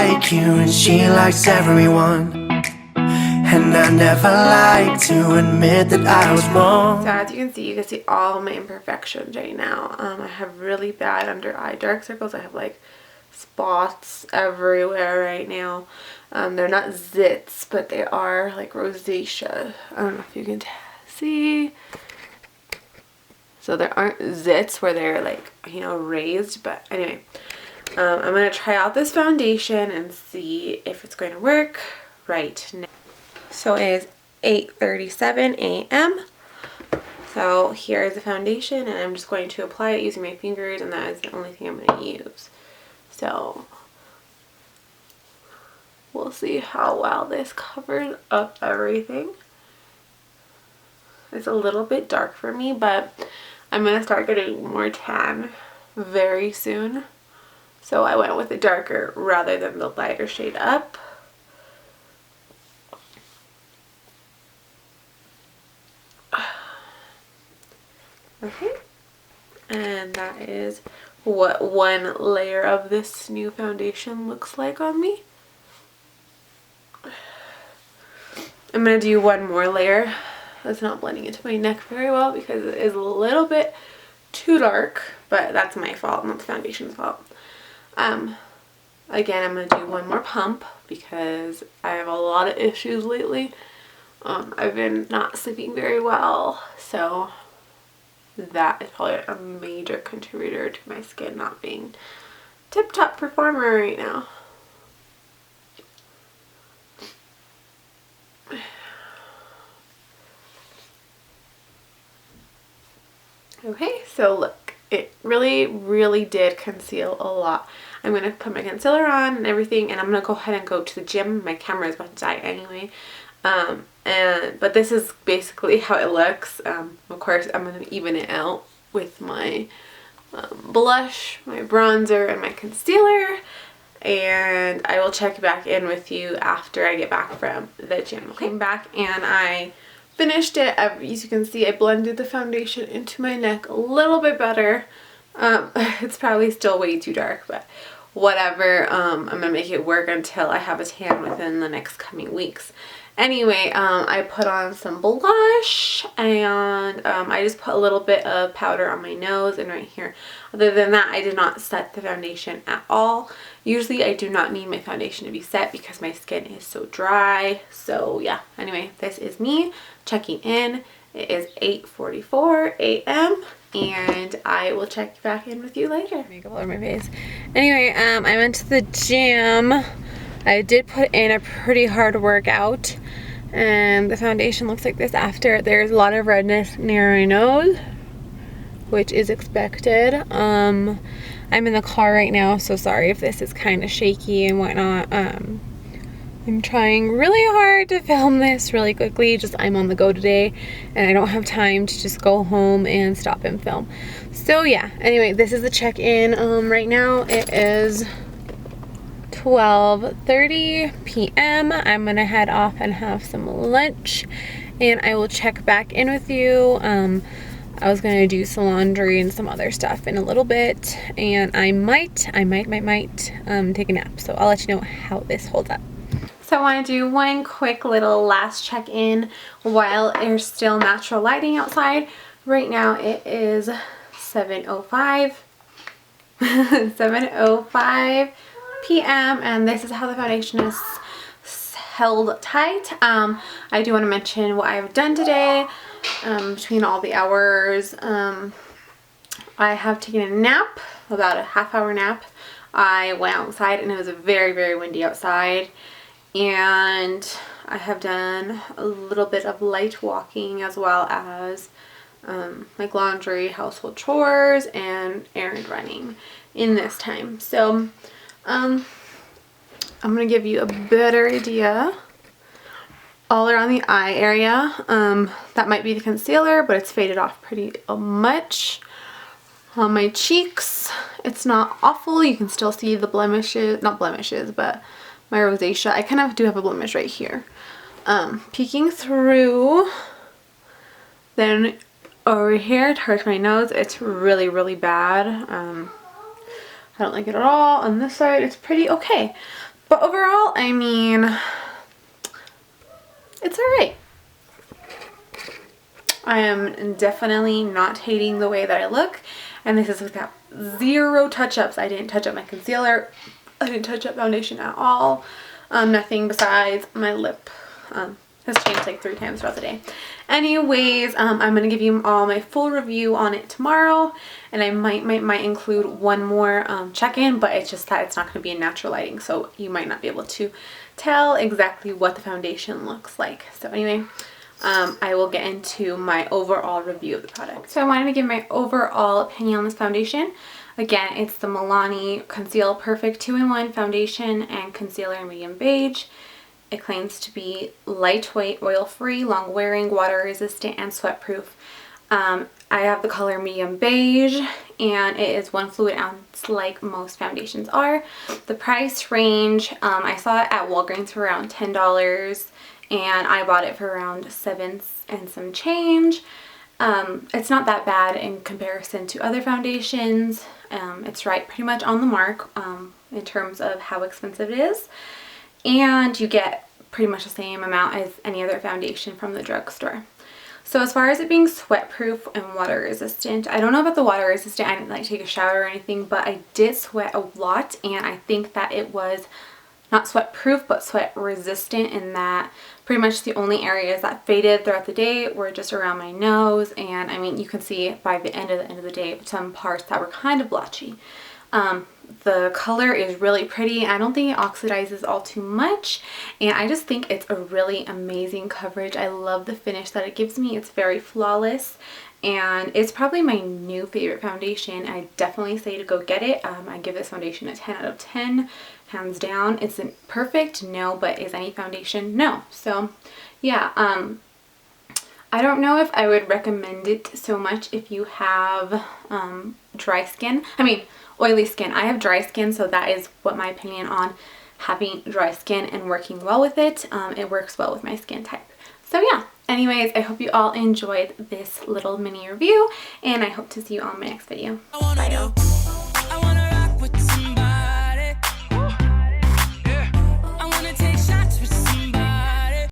like you and she likes everyone. And I never like to admit that I was wrong. So as you can see all my imperfections right now. I have really bad under eye dark circles. I have like spots everywhere right now. They're not zits, but they are like rosacea. I don't know if you can see. So there aren't zits where they're like, you know, raised. But anyway, I'm going to try out this foundation and see if it's going to work right now. So it is 8:37 a.m. So here is the foundation, and I'm just going to apply it using my fingers, and that is the only thing I'm going to use. So we'll see how well this covers up everything. It's a little bit dark for me, but I'm going to start getting more tan very soon. So I went with the darker rather than the lighter shade up. Okay, and that is what one layer of this new foundation looks like on me. I'm going to do one more layer. That's not blending into my neck very well because it is a little bit too dark, but that's my fault, not the foundation's fault. Again, I'm going to do one more pump because I have a lot of issues lately. I've been not sleeping very well, so that is probably a major contributor to my skin not being tip-top performer right now. Okay, so look, it really did conceal a lot. I'm going to put my concealer on and everything, and I'm going to go ahead and go to the gym. My camera is about to die anyway. But this is basically how it looks. Of course, I'm going to even it out with my blush, my bronzer, and my concealer. And I will check back in with you after I get back from the gym. Okay? Came back and I finished it. As you can see, I blended the foundation into my neck a little bit better. It's probably still way too dark, but whatever. I'm going to make it work until I have a tan within the next coming weeks. Anyway, I put on some blush, and I just put a little bit of powder on my nose and right here. Other than that, I did not set the foundation at all. Usually I do not need my foundation to be set because my skin is so dry. So yeah, anyway, this is me checking in. It is 8:44 a.m. and I will check back in with you later. Makeup all over my face. Anyway, I went to the gym. I did put in a pretty hard workout, and the foundation looks like this after. There's a lot of redness near my nose, which is expected. I'm in the car right now, so sorry if this is kind of shaky and whatnot. I'm trying really hard to film this really quickly, just I'm on the go today and I don't have time to just go home and stop and film. So yeah, anyway, this is the check-in. Right now it is 12:30 p.m. I'm gonna head off and have some lunch, and I will check back in with you. I was gonna do some laundry and some other stuff in a little bit, and I might take a nap. So I'll let you know how this holds up. So I want to do one quick little last check-in while there's still natural lighting outside. Right now it is 7:05. 7:05 p.m. and this is how the foundation is held tight. I do want to mention what I've done today between all the hours. I have taken a nap, about a half-hour nap. I went outside and it was very windy outside, and I have done a little bit of light walking as well as like laundry, household chores, and errand running in this time. So I'm going to give you a better idea all around the eye area. That might be the concealer, but it's faded off pretty much. On my cheeks, it's not awful. You can still see the blemishes, not blemishes, but my rosacea. I kind of do have a blemish right here. Peeking through, then over here towards my nose, it's really bad. I don't like it at all. On this side, it's pretty okay. But overall, I mean, it's alright. I am definitely not hating the way that I look, and this is without zero touch-ups. I didn't touch up my concealer. I didn't touch up foundation at all. Nothing besides my lip has changed like 3 times throughout the day. Anyways, I'm going to give you all my full review on it tomorrow, and I might include one more check-in, but it's just that it's not going to be in natural lighting, so you might not be able to tell exactly what the foundation looks like. So anyway, I will get into my overall review of the product. So I wanted to give my overall opinion on this foundation. Again, it's the Milani Conceal Perfect 2-in-1 Foundation and Concealer Medium Beige. It claims to be lightweight, oil-free, long-wearing, water-resistant, and sweat-proof. I have the color Medium Beige, and it is 1 fluid ounce like most foundations are. The price range, I saw it at Walgreens for around $10, and I bought it for around $7 and some change. It's not that bad in comparison to other foundations. It's right pretty much on the mark in terms of how expensive it is, and you get pretty much the same amount as any other foundation from the drugstore. So as far as it being sweat proof and water resistant, I don't know about the water resistant. I didn't like take a shower or anything, but I did sweat a lot, and I think that it was not sweat proof but sweat resistant, in that pretty much the only areas that faded throughout the day were just around my nose, and I mean, you can see by the end of the day some parts that were kind of blotchy. The color is really pretty. I don't think it oxidizes all too much, and I just think it's a really amazing coverage. I love the finish that it gives me. It's very flawless, and it's probably my new favorite foundation. I definitely say to go get it. I give this foundation a 10 out of 10, hands down. Isn't perfect, no, but is any foundation? No. So yeah, I don't know if I would recommend it so much if you have dry skin. I mean, oily skin. I have dry skin, so that is what my opinion on having dry skin and working well with it. It works well with my skin type. So yeah, anyways, I hope you all enjoyed this little mini review, and I hope to see you on my next video. Bye y'all.